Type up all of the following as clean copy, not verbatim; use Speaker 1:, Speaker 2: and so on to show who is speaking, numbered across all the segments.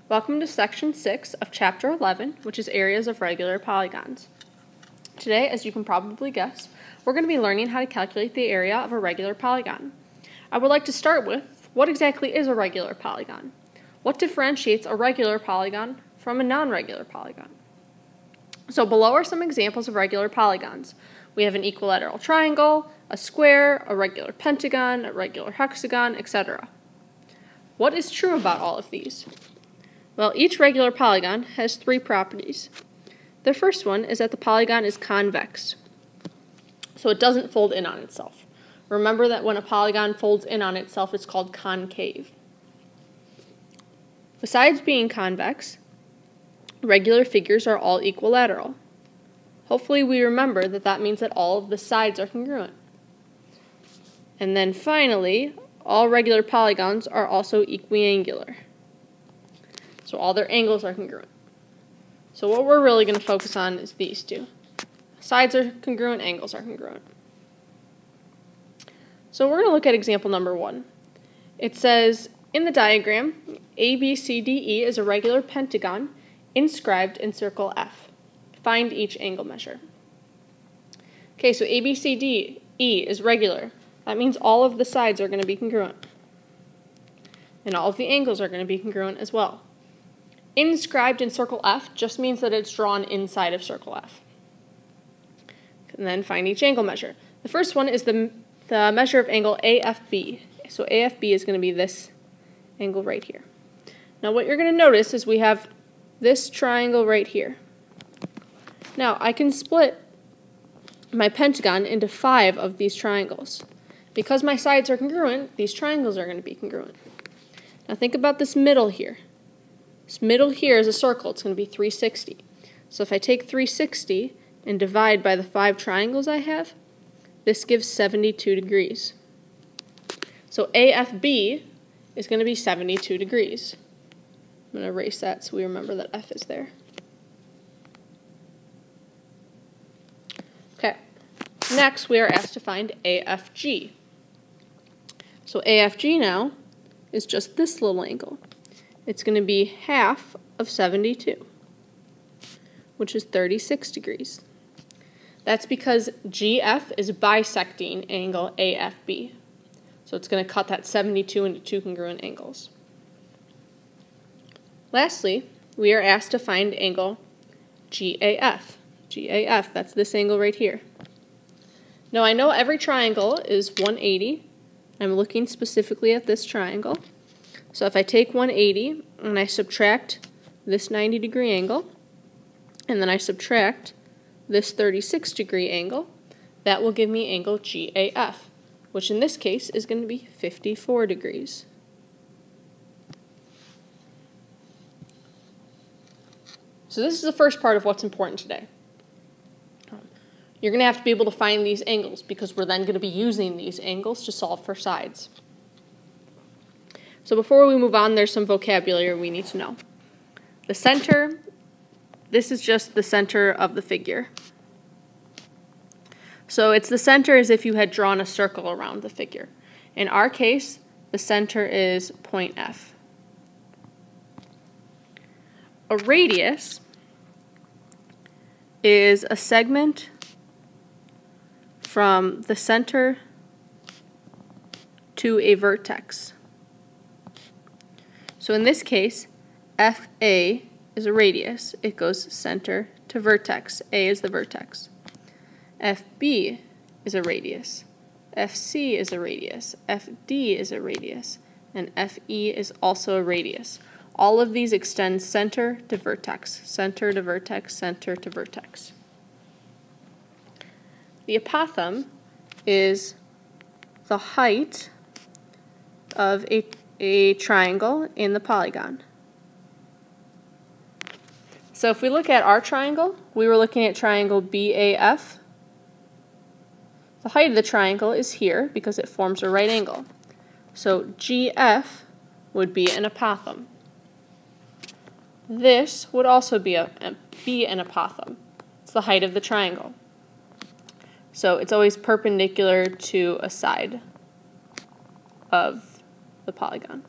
Speaker 1: Welcome to Section 6 of Chapter 11, which is Areas of Regular Polygons. Today, as you can probably guess, we're going to be learning how to calculate the area of a regular polygon. I would like to start with, what exactly is a regular polygon? What differentiates a regular polygon from a non-regular polygon? So below are some examples of regular polygons. We have an equilateral triangle, a square, a regular pentagon, a regular hexagon, etc. What is true about all of these? Well, each regular polygon has three properties. The first one is that the polygon is convex, so it doesn't fold in on itself. Remember that when a polygon folds in on itself, it's called concave. Besides being convex, regular figures are all equilateral. Hopefully we remember that that means that all of the sides are congruent. And then finally, all regular polygons are also equiangular. So all their angles are congruent. So what we're really going to focus on is these two. Sides are congruent, angles are congruent. So we're going to look at example number 1. It says, in the diagram, ABCDE is a regular pentagon inscribed in circle F. Find each angle measure. Okay, so ABCDE is regular. That means all of the sides are going to be congruent. And all of the angles are going to be congruent as well. Inscribed in circle F just means that it's drawn inside of circle F. And then find each angle measure. The first one is the measure of angle AFB. So AFB is going to be this angle right here. Now what you're going to notice is we have this triangle right here. Now I can split my pentagon into 5 of these triangles. Because my sides are congruent, these triangles are going to be congruent. Now think about this middle here. This middle here is a circle. It's going to be 360. So if I take 360 and divide by the 5 triangles I have, this gives 72 degrees. So AFB is going to be 72 degrees. I'm going to erase that so we remember that F is there. Okay. Next, we are asked to find AFG. So AFG now is just this little angle. It's going to be half of 72, which is 36 degrees. That's because GF is bisecting angle AFB. So it's going to cut that 72 into 2 congruent angles. Lastly, we are asked to find angle GAF. GAF, that's this angle right here. Now I know every triangle is 180. I'm looking specifically at this triangle. So if I take 180 and I subtract this 90-degree angle, and then I subtract this 36-degree angle, that will give me angle GAF, which in this case is going to be 54 degrees. So this is the first part of what's important today. You're going to have to be able to find these angles because we're then going to be using these angles to solve for sides. So before we move on, there's some vocabulary we need to know. The center, this is just the center of the figure. So it's the center as if you had drawn a circle around the figure. In our case, the center is point F. A radius is a segment from the center to a vertex. So in this case, FA is a radius. It goes center to vertex. A is the vertex. FB is a radius. FC is a radius. FD is a radius. And FE is also a radius. All of these extend center to vertex, center to vertex, center to vertex. The apothem is the height of a triangle in the polygon. So if we look at our triangle, we were looking at triangle BAF. The height of the triangle is here because it forms a right angle. So GF would be an apothem. This would also be an apothem. It's the height of the triangle. So it's always perpendicular to a side of the polygon.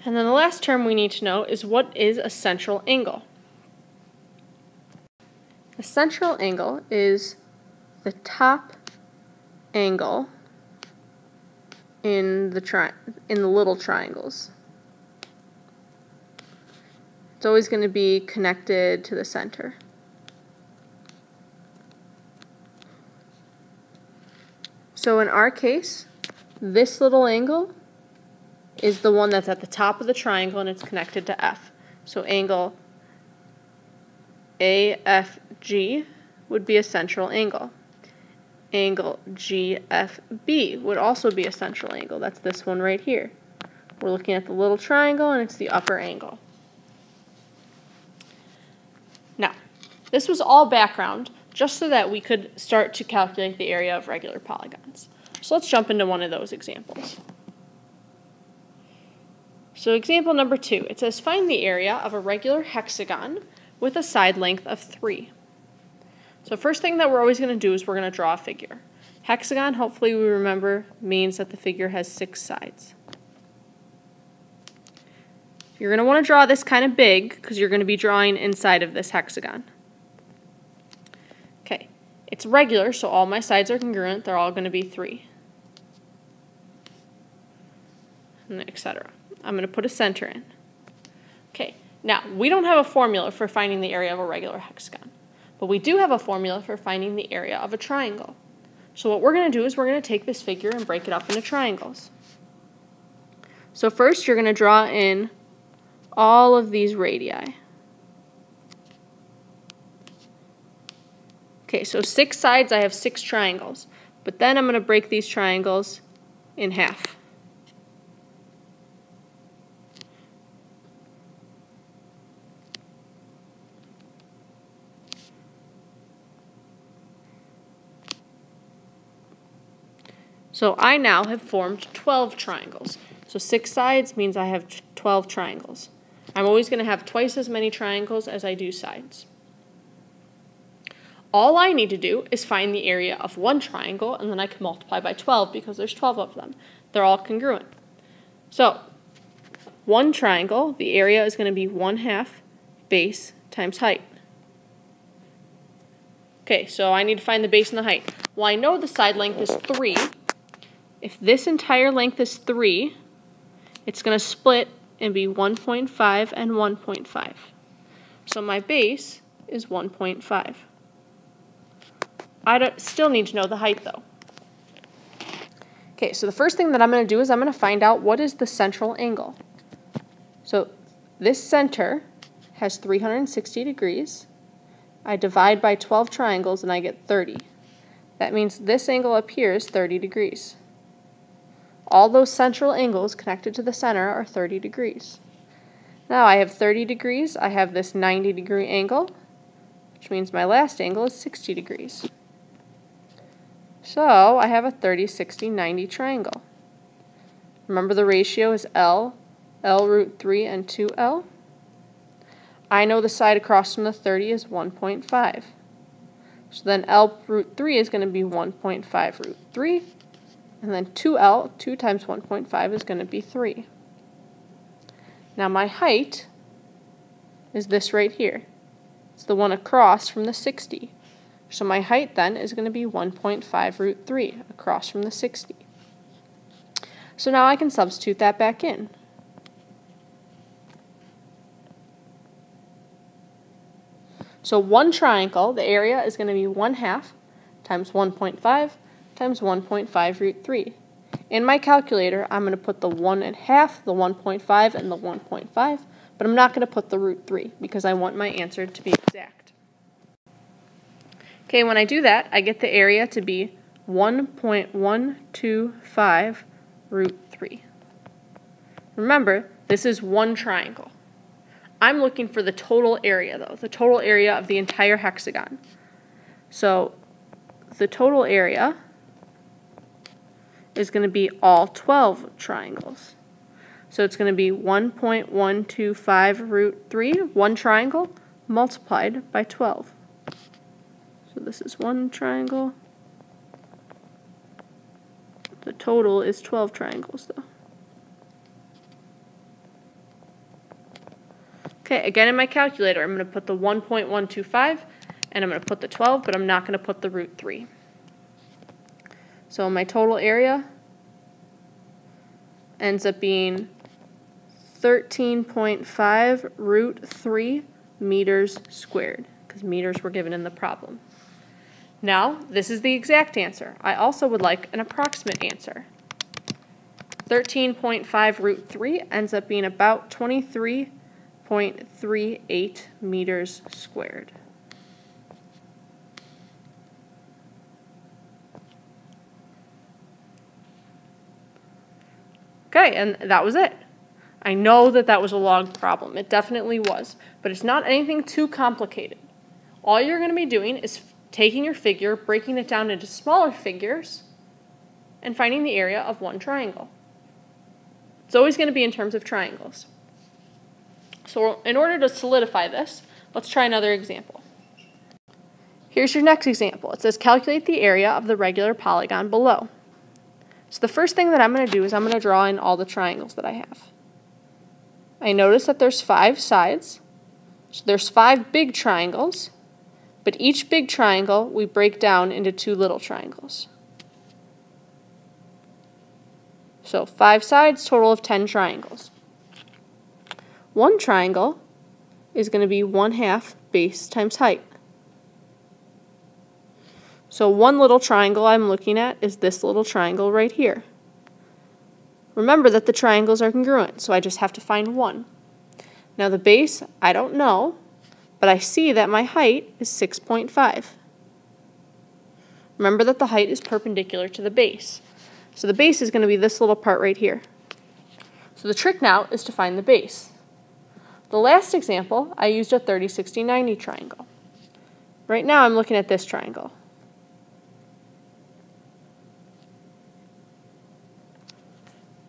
Speaker 1: And then the last term we need to know is what is a central angle. A central angle is the top angle in the little triangles. It's always going to be connected to the center. So in our case, this little angle is the one that's at the top of the triangle and it's connected to F. So angle AFG would be a central angle. Angle GFB would also be a central angle. That's this one right here. We're looking at the little triangle and it's the upper angle. Now, this was all background just so that we could start to calculate the area of regular polygons. So let's jump into one of those examples. So example number 2, it says find the area of a regular hexagon with a side length of 3. So first thing that we're always going to do is we're going to draw a figure. Hexagon, hopefully we remember, means that the figure has 6 sides. You're going to want to draw this kind of big because you're going to be drawing inside of this hexagon. Okay, it's regular, so all my sides are congruent. They're all going to be 3, etc. I'm going to put a center in. Okay, now we don't have a formula for finding the area of a regular hexagon, but we do have a formula for finding the area of a triangle. So what we're going to do is we're going to take this figure and break it up into triangles. So first you're going to draw in all of these radii. Okay, so 6 sides, I have 6 triangles, but then I'm going to break these triangles in half. So I now have formed 12 triangles. So 6 sides means I have 12 triangles. I'm always going to have twice as many triangles as I do sides. All I need to do is find the area of one triangle, and then I can multiply by 12 because there's 12 of them. They're all congruent. So one triangle, the area is going to be 1/2 base times height. Okay, so I need to find the base and the height. Well, I know the side length is 3. If this entire length is 3, it's going to split and be 1.5 and 1.5. So my base is 1.5. I still need to know the height though. Okay, so the first thing that I'm going to do is I'm going to find out what is the central angle. So this center has 360 degrees. I divide by 12 triangles and I get 30. That means this angle up here is 30 degrees. All those central angles connected to the center are 30 degrees. Now I have 30 degrees, I have this 90-degree angle, which means my last angle is 60 degrees. So I have a 30, 60, 90 triangle. Remember the ratio is L root 3, and 2L. I know the side across from the 30 is 1.5. So then L root 3 is going to be 1.5 root 3. And then 2L, 2 times 1.5 is going to be 3. Now my height is this right here. It's the one across from the 60. So my height then is going to be 1.5 root 3 across from the 60. So now I can substitute that back in. So one triangle, the area is going to be 1/2 times 1.5 times 1.5 root 3. In my calculator, I'm going to put the 1/2, the 1.5, and the 1.5, but I'm not going to put the root 3 because I want my answer to be exact. Okay, when I do that, I get the area to be 1.125 root 3. Remember, this is one triangle. I'm looking for the total area, though, the total area of the entire hexagon. So the total area is going to be all 12 triangles. So it's going to be 1.125 root 3, one triangle, multiplied by 12. So this is one triangle. The total is 12 triangles, though. Okay, again in my calculator, I'm going to put the 1.125 and I'm going to put the 12, but I'm not going to put the root 3. So my total area ends up being 13.5 root 3 meters squared, because meters were given in the problem. Now, this is the exact answer. I also would like an approximate answer. 13.5 root 3 ends up being about 23.38 meters squared. Okay, and that was it. I know that that was a log problem. It definitely was, but it's not anything too complicated. All you're going to be doing is taking your figure, breaking it down into smaller figures, and finding the area of one triangle. It's always going to be in terms of triangles. So in order to solidify this, let's try another example. Here's your next example. It says calculate the area of the regular polygon below. So the first thing that I'm going to do is I'm going to draw in all the triangles that I have. I notice that there's 5 sides. So there's 5 big triangles, but each big triangle we break down into 2 little triangles. So 5 sides, total of 10 triangles. One triangle is going to be 1/2 base times height. So one little triangle I'm looking at is this little triangle right here. Remember that the triangles are congruent, so I just have to find one. Now the base, I don't know, but I see that my height is 6.5. Remember that the height is perpendicular to the base. So the base is going to be this little part right here. So the trick now is to find the base. The last example, I used a 30, 60, 90 triangle. Right now I'm looking at this triangle.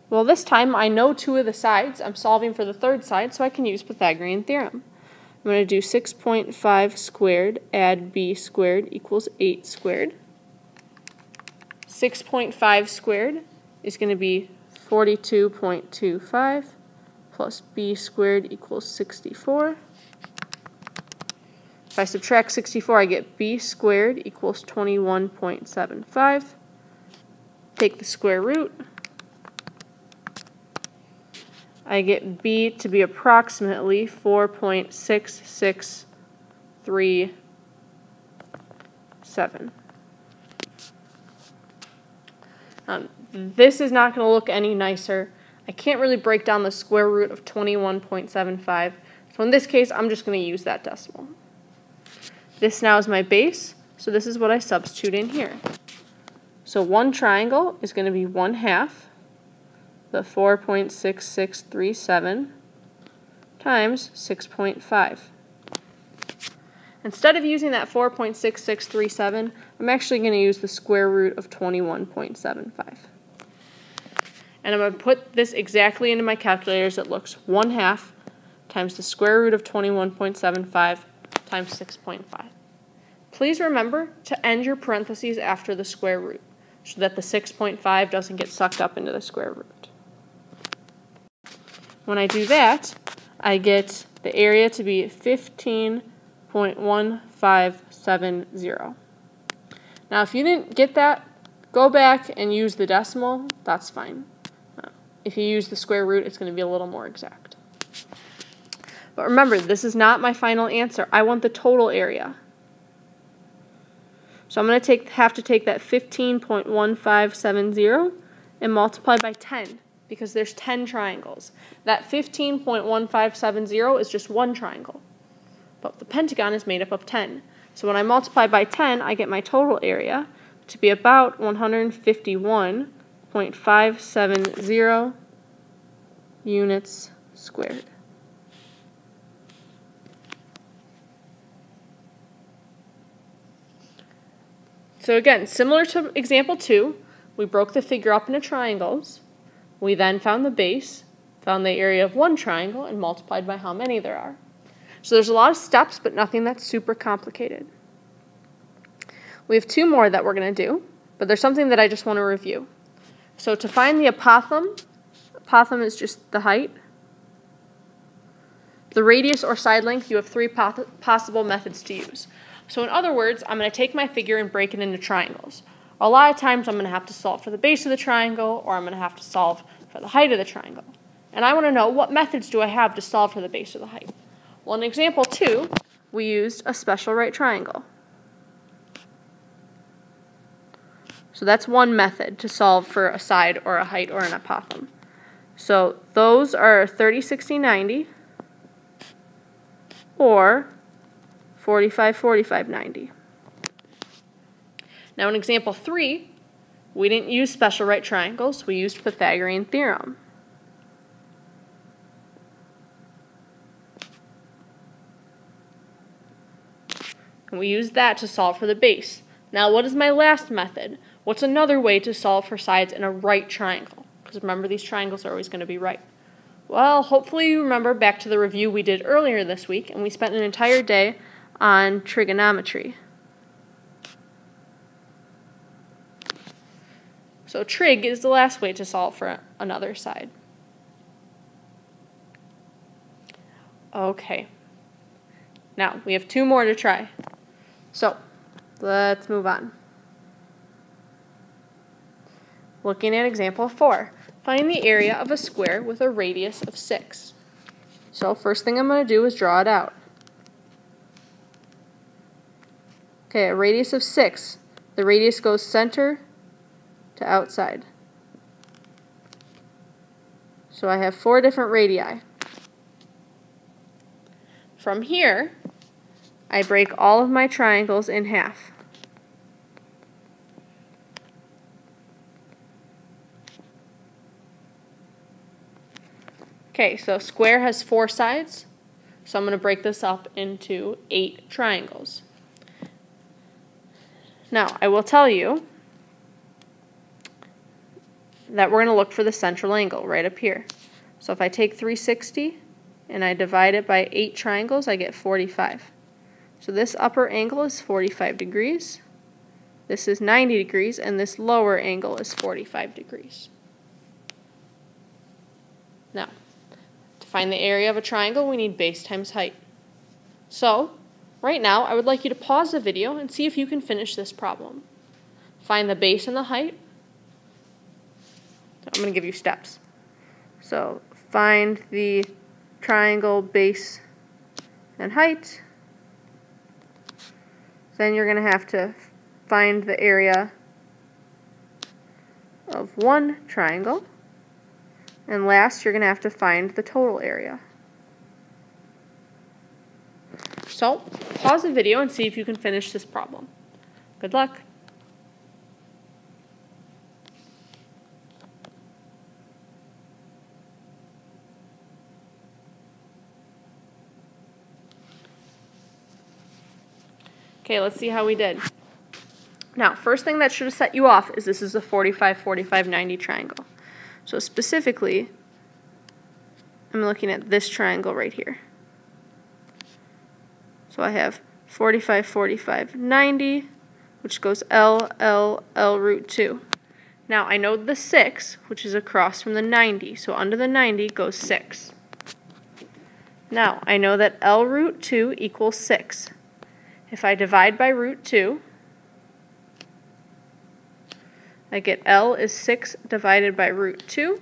Speaker 1: Well, this time I know 2 of the sides. I'm solving for the third side, so I can use Pythagorean theorem. I'm going to do 6.5 squared add b squared equals 8 squared. 6.5 squared is going to be 42.25 plus b squared equals 64. If I subtract 64, I get b squared equals 21.75. Take the square root. I get b to be approximately 4.6637. This is not going to look any nicer. I can't really break down the square root of 21.75. So in this case, I'm just going to use that decimal. This now is my base, so this is what I substitute in here. So one triangle is going to be 1/2 the 4.6637 times 6.5. Instead of using that 4.6637, I'm actually going to use the square root of 21.75. And I'm going to put this exactly into my calculator as it looks. 1/2 times the square root of 21.75 times 6.5. Please remember to end your parentheses after the square root so that the 6.5 doesn't get sucked up into the square root. When I do that, I get the area to be 15.1570. Now, if you didn't get that, go back and use the decimal. That's fine. If you use the square root, it's going to be a little more exact. But remember, this is not my final answer. I want the total area. So I'm going to have to take that 15.1570 and multiply by 10. Because there's 10 triangles. That 15.1570 is just one triangle. But the pentagon is made up of 10. So when I multiply by 10, I get my total area to be about 151.570 units squared. So again, similar to example 2, we broke the figure up into triangles. We then found the base, found the area of one triangle, and multiplied by how many there are. So there's a lot of steps, but nothing that's super complicated. We have 2 more that we're going to do, but there's something that I just want to review. So to find the apothem is just the height. the radius or side length, you have three possible methods to use. So in other words, I'm going to take my figure and break it into triangles. A lot of times I'm going to have to solve for the base of the triangle, or I'm going to have to solve for the height of the triangle. And I want to know, what methods do I have to solve for the base or the height? Well, in example 2, we used a special right triangle. So that's one method to solve for a side or a height or an apothem. So those are 30, 60, 90, or 45, 45, 90. Now in example 3, we didn't use special right triangles, we used Pythagorean theorem. And we used that to solve for the base. Now what is my last method? What's another way to solve for sides in a right triangle? Because remember, these triangles are always going to be right. Well, hopefully you remember back to the review we did earlier this week, and we spent an entire day on trigonometry. So trig is the last way to solve for another side. Okay. Now, we have 2 more to try. So, let's move on. Looking at example 4. Find the area of a square with a radius of 6. So, first thing I'm going to do is draw it out. Okay, a radius of 6. The radius goes center to outside. So I have 4 different radii. From here, I break all of my triangles in half. Okay, so square has 4 sides, so I'm going to break this up into 8 triangles. Now, I will tell you that we're going to look for the central angle right up here. So if I take 360 and I divide it by 8 triangles, I get 45. So this upper angle is 45 degrees, this is 90 degrees, and this lower angle is 45 degrees. Now, to find the area of a triangle, we need base times height. So, right now, I would like you to pause the video and see if you can finish this problem. Find the base and the height. I'm going to give you steps. So, find the triangle base and height. Then you're going to have to find the area of one triangle. And last, you're going to have to find the total area. So, pause the video and see if you can finish this problem. Good luck. Okay, let's see how we did. Now, first thing that should have set you off is this is a 45, 45, 90 triangle. So specifically, I'm looking at this triangle right here. So I have 45, 45, 90, which goes L, L, L root 2. Now, I know the 6, which is across from the 90, so under the 90 goes 6. Now, I know that L root 2 equals 6. If I divide by root 2, I get L is 6 divided by root 2.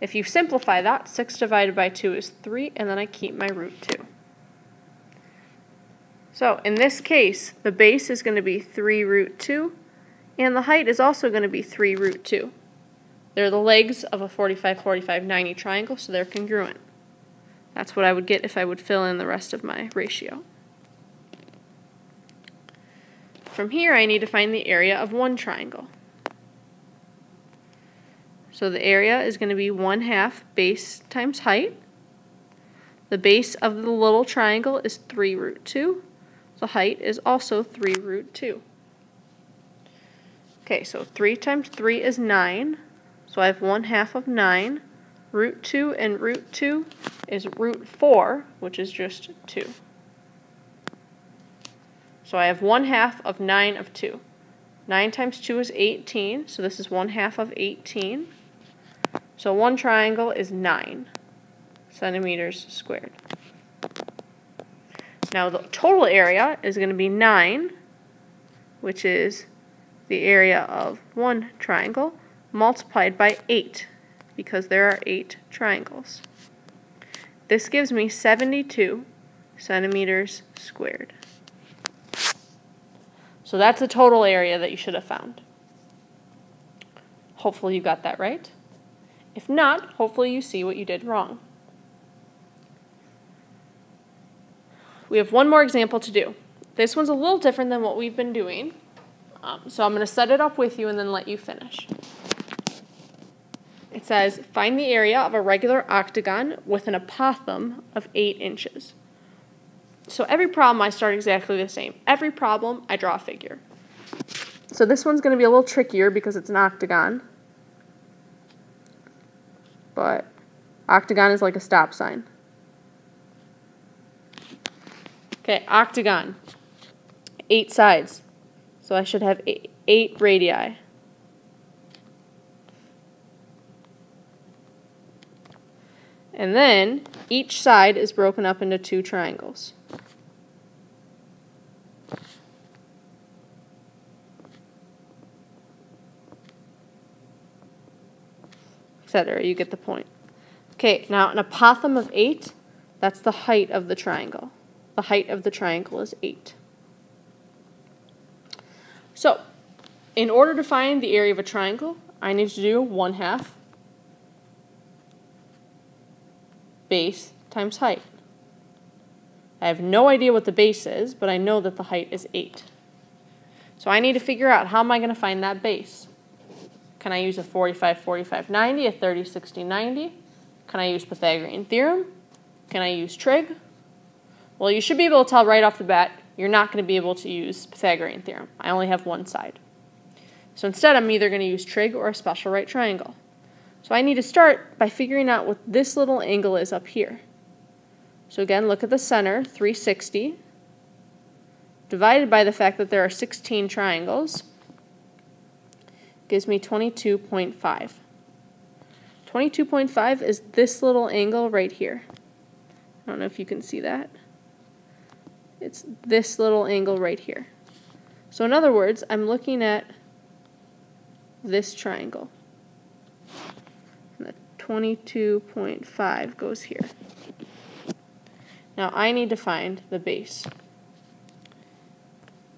Speaker 1: If you simplify that, 6 divided by 2 is 3, and then I keep my root 2. So in this case, the base is going to be 3 root 2, and the height is also going to be 3 root 2. They're the legs of a 45, 45, 90 triangle, so they're congruent. That's what I would get if I would fill in the rest of my ratio. From here, I need to find the area of one triangle. So the area is going to be 1/2 base times height. The base of the little triangle is 3 root 2. The height is also 3 root 2. Okay, so 3 times 3 is 9. So I have 1/2 of 9. Root 2 and root 2 is root 4, which is just 2. So I have 1/2 of 9 of 2. 9 times 2 is 18, so this is 1/2 of 18. So one triangle is 9 centimeters squared. Now the total area is going to be 9, which is the area of one triangle, multiplied by 8, because there are 8 triangles. This gives me 72 centimeters squared. So that's the total area that you should have found. Hopefully you got that right. If not, hopefully you see what you did wrong. We have one more example to do. This one's a little different than what we've been doing. So I'm going to set it up with you and then let you finish. It says, find the area of a regular octagon with an apothem of 8 inches. So every problem I start exactly the same. Every problem I draw a figure. So this one's going to be a little trickier because it's an octagon. But octagon is like a stop sign. Okay, octagon. 8 sides. So I should have 8 radii. And then each side is broken up into 2 triangles. Etc. You get the point. Okay, now an apothem of 8, that's the height of the triangle. The height of the triangle is 8. So, in order to find the area of a triangle, I need to do 1/2 base times height. I have no idea what the base is, but I know that the height is 8. So I need to figure out how am I going to find that base. Can I use a 45, 45, 90, a 30, 60, 90? Can I use Pythagorean theorem? Can I use trig? Well, you should be able to tell right off the bat you're not going to be able to use Pythagorean theorem. I only have one side. So instead, I'm either going to use trig or a special right triangle. So I need to start by figuring out what this little angle is up here. So again, look at the center, 360, divided by the fact that there are 16 triangles, gives me 22.5. 22.5 is this little angle right here. I don't know if you can see that. It's this little angle right here. So in other words, I'm looking at this triangle. And the 22.5 goes here. Now I need to find the base.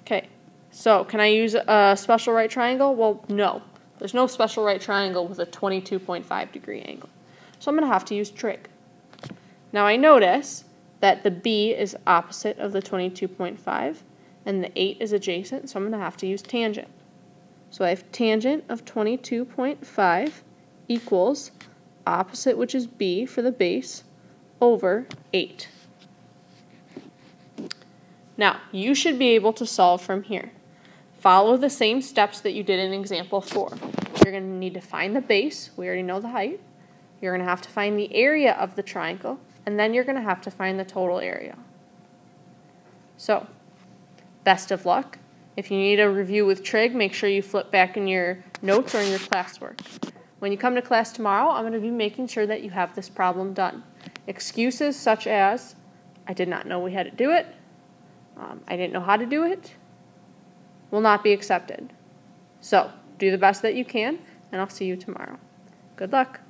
Speaker 1: Okay, so can I use a special right triangle? Well, no. There's no special right triangle with a 22.5 degree angle. So I'm going to have to use trig. Now I notice that the B is opposite of the 22.5 and the 8 is adjacent, so I'm going to have to use tangent. So I have tangent of 22.5 equals opposite, which is B for the base, over 8. Now, you should be able to solve from here. Follow the same steps that you did in example 4. You're going to need to find the base. We already know the height. You're going to have to find the area of the triangle, and then you're going to have to find the total area. So, best of luck. If you need a review with trig, make sure you flip back in your notes or in your classwork. When you come to class tomorrow, I'm going to be making sure that you have this problem done. Excuses such as, I did not know we had to do it, I didn't know how to do it, will not be accepted. So, do the best that you can, and I'll see you tomorrow. Good luck.